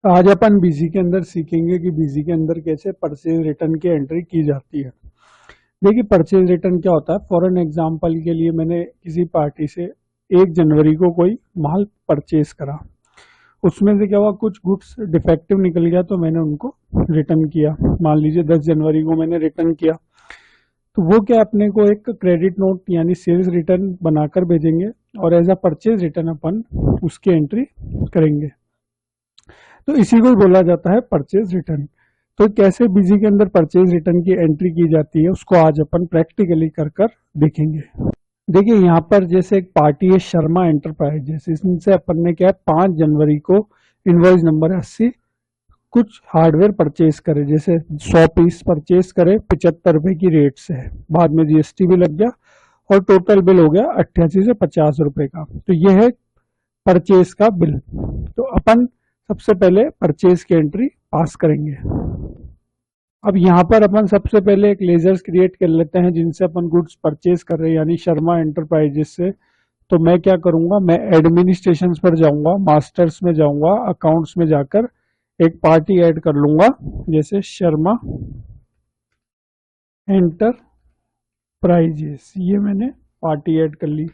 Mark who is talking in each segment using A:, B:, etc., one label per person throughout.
A: आज अपन बीसी के अंदर सीखेंगे कि बीसी के अंदर कैसे परचेज रिटर्न की एंट्री की जाती है। देखिए परचेज रिटर्न क्या होता है। फॉर एन एग्जांपल के लिए मैंने किसी पार्टी से 1 जनवरी को कोई माल परचेज करा, उसमें से क्या हुआ, कुछ गुड्स डिफेक्टिव निकल गया तो मैंने उनको रिटर्न किया। मान लीजिए 10 जनवरी को मैंने रिटर्न किया, तो वो क्या अपने को एक क्रेडिट नोट यानी सेल्स रिटर्न बनाकर भेजेंगे और एज अ परचेज रिटर्न अपन उसकी एंट्री करेंगे। तो इसी को बोला जाता है परचेज रिटर्न। तो कैसे बीजी के अंदर परचेज रिटर्न की एंट्री की जाती है उसको आज अपन प्रैक्टिकली कर कर देखेंगे। देखिए यहाँ पर जैसे एक पार्टी है शर्मा एंटरप्राइजेस, इनसे अपन ने क्या है 5 जनवरी को इनवॉइस नंबर 80 कुछ हार्डवेयर परचेज करे, जैसे 100 पीस परचेज करे 75 रुपए की रेट से, बाद में जीएसटी भी लग गया और टोटल बिल हो गया 88 से 50 रुपए का। तो यह है परचेज का बिल। तो अपन सबसे पहले परचेज की एंट्री पास करेंगे। अब यहाँ पर अपन सबसे पहले एक लेजर्स क्रिएट कर लेते हैं जिनसे अपन गुड्स परचेज कर रहे हैं, यानी शर्मा एंटरप्राइजेस से। तो मैं क्या करूंगा, मैं एडमिनिस्ट्रेशन पर जाऊंगा, मास्टर्स में जाऊंगा, अकाउंट्स में जाकर एक पार्टी ऐड कर लूंगा, जैसे शर्मा एंटरप्राइजेस, ये मैंने पार्टी ऐड कर ली।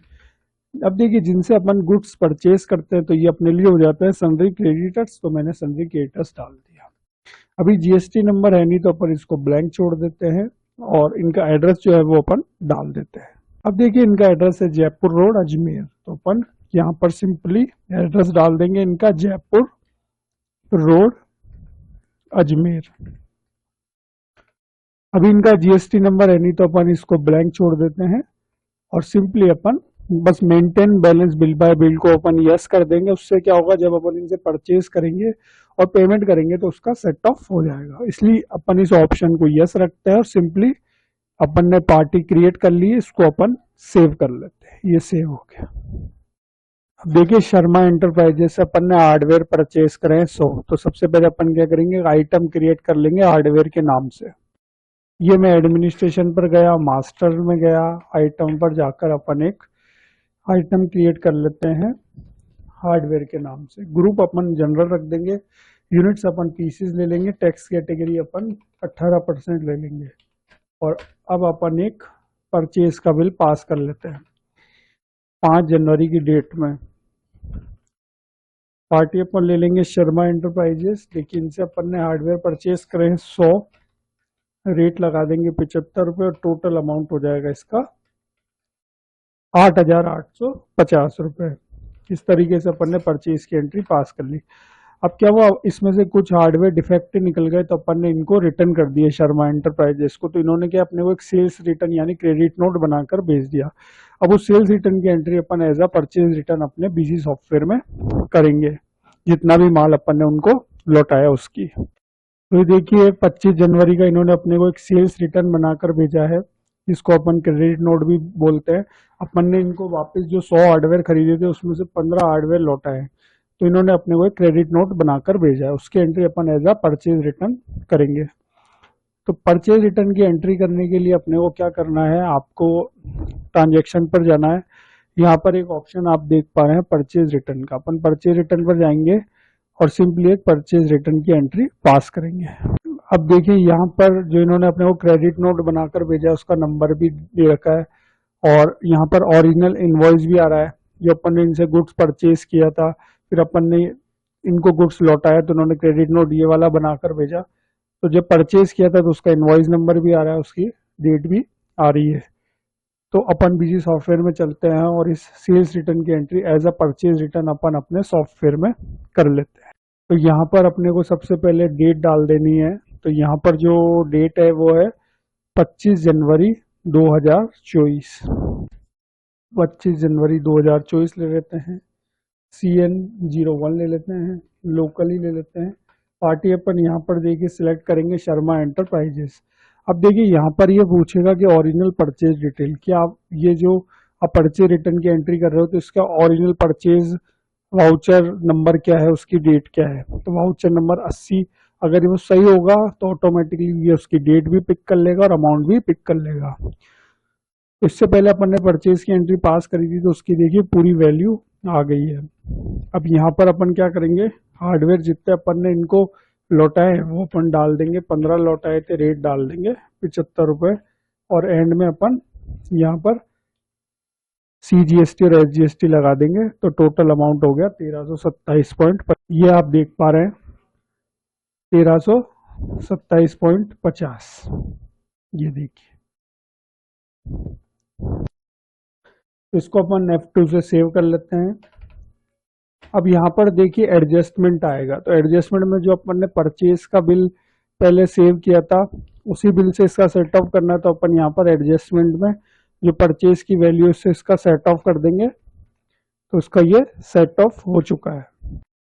A: अब देखिए जिनसे अपन गुड्स परचेज करते हैं तो ये अपने लिए हो जाता है सन्ड्री क्रेडिटर्स, तो मैंने सन्ड्री क्रेडिटर्स डाल दिया। अभी जीएसटी नंबर है नहीं तो अपन इसको ब्लैंक छोड़ देते हैं और इनका एड्रेस जो है वो अपन डाल देते हैं। अब देखिए इनका एड्रेस है जयपुर रोड अजमेर, तो अपन यहाँ पर सिंपली एड्रेस डाल देंगे इनका जयपुर रोड अजमेर। अभी इनका जीएसटी नंबर है नहीं तो अपन इसको ब्लैंक छोड़ देते हैं और सिंपली अपन बस maintain balance bill bye bill को अपन यस कर देंगे। उससे क्या होगा, जब अपन इनसे परचेज करेंगे और पेमेंट करेंगे तो उसका सेट ऑफ हो जाएगा, इसलिए अपन इस ऑप्शन को यस रखते हैं और सिंपली अपन ने पार्टी क्रिएट कर ली है, इसको अपन सेव कर लेते हैं। ये सेव हो गया। अब देखिए शर्मा एंटरप्राइजेस से अपन ने हार्डवेयर परचेज करें 100, तो सबसे पहले अपन क्या करेंगे, आइटम क्रिएट कर लेंगे हार्डवेयर के नाम से। ये मैं एडमिनिस्ट्रेशन पर गया, मास्टर में गया, आइटम पर जाकर अपन एक आइटम क्रिएट कर लेते हैं हार्डवेयर के नाम से। ग्रुप अपन जनरल रख देंगे, यूनिट्स अपन पीसेस ले लेंगे, टैक्स कैटेगरी अपन 18% ले लेंगे और अब अपन एक परचेज का बिल पास कर लेते हैं 5 जनवरी की डेट में। पार्टी अपन ले लेंगे शर्मा एंटरप्राइजेस, लेकिन इनसे अपन ने हार्डवेयर परचेज करें 100, रेट लगा देंगे 75 रुपये और टोटल अमाउंट हो जाएगा इसका 8,850 रुपये। इस तरीके से अपन ने परचेज की एंट्री पास कर ली। अब क्या हुआ, इसमें से कुछ हार्डवेयर डिफेक्टिव निकल गए तो अपन ने इनको रिटर्न कर दिया शर्मा एंटरप्राइजेस को। तो इन्होंने क्या अपने को एक सेल्स रिटर्न यानी क्रेडिट नोट बनाकर भेज दिया। अब उस सेल्स रिटर्न की एंट्री अपन एज अ परचेज रिटर्न अपने बीसी सॉफ्टवेयर में करेंगे, जितना भी माल अपन ने उनको लौटाया उसकी। तो देखिए 25 जनवरी का इन्होंने अपने को एक सेल्स रिटर्न बनाकर भेजा है, जिसको अपन क्रेडिट नोट भी बोलते हैं। अपन ने इनको वापस जो 100 हार्डवेयर खरीदे थे उसमें से 15 हार्डवेयर लौटाए, तो इन्होंने अपने को एक क्रेडिट नोट बनाकर भेजा है, उसकी एंट्री अपन एज अ परचेज रिटर्न करेंगे। तो परचेज रिटर्न की एंट्री करने के लिए अपने को क्या करना है, आपको ट्रांजेक्शन पर जाना है। यहाँ पर एक ऑप्शन आप देख पा रहे हैं परचेज रिटर्न का, अपन परचेज रिटर्न पर जाएंगे और सिंपली एक परचेज रिटर्न की एंट्री पास करेंगे। अब देखिए यहाँ पर जो इन्होंने अपने को क्रेडिट नोट बनाकर भेजा है उसका नंबर भी दे रखा है और यहाँ पर ओरिजिनल इनवॉइस भी आ रहा है, जो अपन ने इनसे गुड्स परचेज किया था, फिर अपन ने इनको गुड्स लौटाया तो उन्होंने क्रेडिट नोट ये वाला बनाकर भेजा। तो जब परचेज किया था तो उसका इनवॉइस नंबर भी आ रहा है, उसकी डेट भी आ रही है। तो अपन बीजी सॉफ्टवेयर में चलते हैं और इस सेल्स रिटर्न की entry as a purchase return अपन अपने सॉफ्टवेयर में कर लेते हैं। तो यहाँ पर अपने को सबसे पहले डेट डाल देनी है। तो यहाँ पर जो डेट है वो है 25 जनवरी 2024। 25 जनवरी 2024 ले लेते हैं। CN01 ले लेते हैं, लोकली ले लेते हैं। पार्टी अपन यहाँ पर देखिए सिलेक्ट करेंगे शर्मा एंटरप्राइजेस। अब देखिए यहाँ पर ये पूछेगा कि ओरिजिनल परचेज डिटेल, क्या आप ये जो आप परचेज रिटर्न की एंट्री कर रहे हो तो इसका ओरिजिनल परचेज वाउचर नंबर क्या है, उसकी डेट क्या है। तो वाउचर नंबर 80 अगर वो सही होगा तो ऑटोमेटिकली ये उसकी डेट भी पिक कर लेगा और अमाउंट भी पिक कर लेगा। इससे पहले अपन ने परचेज की एंट्री पास करी थी तो उसकी देखिए पूरी वैल्यू आ गई है। अब यहाँ पर अपन क्या करेंगे, हार्डवेयर जितने अपन ने इनको लौटाए हैं वो अपन डाल देंगे। 15 लौटाए थे, रेट डाल देंगे 75 रुपये, और एंड में अपन यहाँ पर CGST और SGST लगा देंगे, तो टोटल अमाउंट हो गया 1327 ये आप देख पा रहे हैं 1327.50। ये देखिए, इसको अपन F2 से सेव कर लेते हैं। अब यहाँ पर देखिए एडजस्टमेंट आएगा, तो एडजस्टमेंट में जो अपन ने परचेज का बिल पहले सेव किया था उसी बिल से इसका सेट ऑफ करना है, तो अपन यहाँ पर एडजस्टमेंट में जो परचेज की वैल्यू से इसका सेट ऑफ कर देंगे, तो इसका ये सेट ऑफ हो चुका है।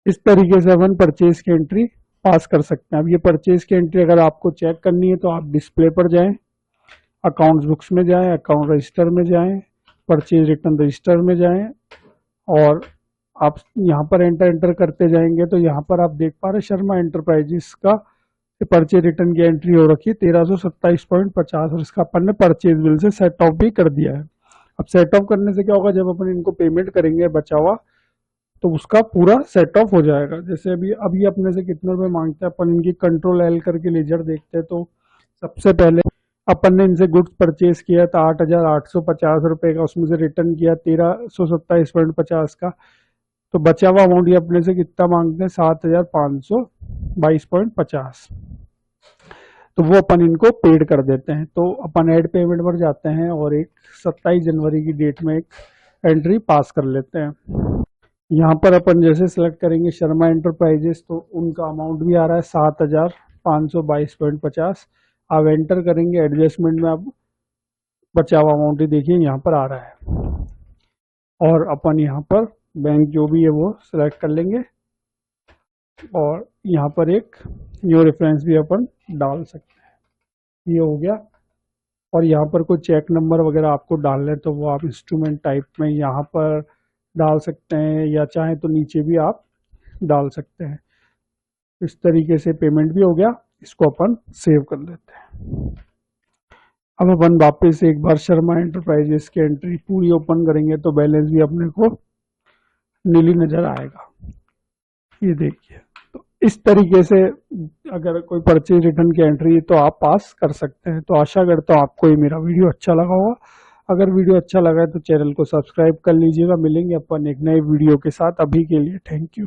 A: इस तरीके से अपन परचेज की एंट्री पास कर सकते हैं। अब ये परचेज की एंट्री अगर आपको चेक करनी है तो आप डिस्प्ले पर जाएं, अकाउंट्स बुक्स में जाएं, अकाउंट रजिस्टर में जाएं, परचेज रिटर्न रजिस्टर में जाएं, और आप यहाँ पर एंटर करते जाएंगे तो यहाँ पर आप देख पा रहे शर्मा एंटरप्राइजेस का परचेज रिटर्न की एंट्री हो रखी है 1327.50, और इसका अपन ने परचेज बिल से सेट ऑफ भी कर दिया है। अब सेट ऑफ करने से क्या होगा, जब अपन इनको पेमेंट करेंगे बचा हुआ, तो उसका पूरा सेट ऑफ हो जाएगा। जैसे अभी अपने से कितने रुपए मांगते हैं, अपन इनकी कंट्रोल L करके लेजर देखते हैं, तो सबसे पहले अपन ने इनसे गुड्स परचेज किया था 8,850 रुपये का, उसमें से रिटर्न किया 1327.50 का, तो बचा हुआ अमाउंट ये अपने से कितना मांगते हैं 7,522.50, तो वो अपन इनको पेड कर देते हैं। तो अपन ऐड पेमेंट पर जाते हैं और एक 27 जनवरी की डेट में एक एंट्री पास कर लेते हैं। यहाँ पर अपन जैसे सेलेक्ट करेंगे शर्मा एंटरप्राइजेस, तो उनका अमाउंट भी आ रहा है 7,522.50। आप एंटर करेंगे एडजस्टमेंट में, आप बचा हुआ अमाउंट ही देखिए यहाँ पर आ रहा है, और अपन यहाँ पर बैंक जो भी है वो सिलेक्ट कर लेंगे, और यहाँ पर एक न्यू रेफरेंस भी अपन डाल सकते हैं। ये हो गया। और यहाँ पर कोई चेक नंबर वगैरह आपको डालना है तो वो आप इंस्ट्रूमेंट टाइप में यहाँ पर डाल सकते हैं, या चाहे तो नीचे भी आप डाल सकते हैं। इस तरीके से पेमेंट भी हो गया, इसको अपन सेव कर लेते हैं। अब अपन वापस एक बार शर्मा एंटरप्राइजेस की एंट्री पूरी ओपन करेंगे तो बैलेंस भी अपने को नीली नजर आएगा। ये देखिए, तो इस तरीके से अगर कोई परचेज रिटर्न की एंट्री तो आप पास कर सकते हैं। तो आशा करता हूँ आपको ये मेरा वीडियो अच्छा लगा होगा। अगर वीडियो अच्छा लगा है तो चैनल को सब्सक्राइब कर लीजिएगा। मिलेंगे अपन एक नए वीडियो के साथ। अभी के लिए थैंक यू।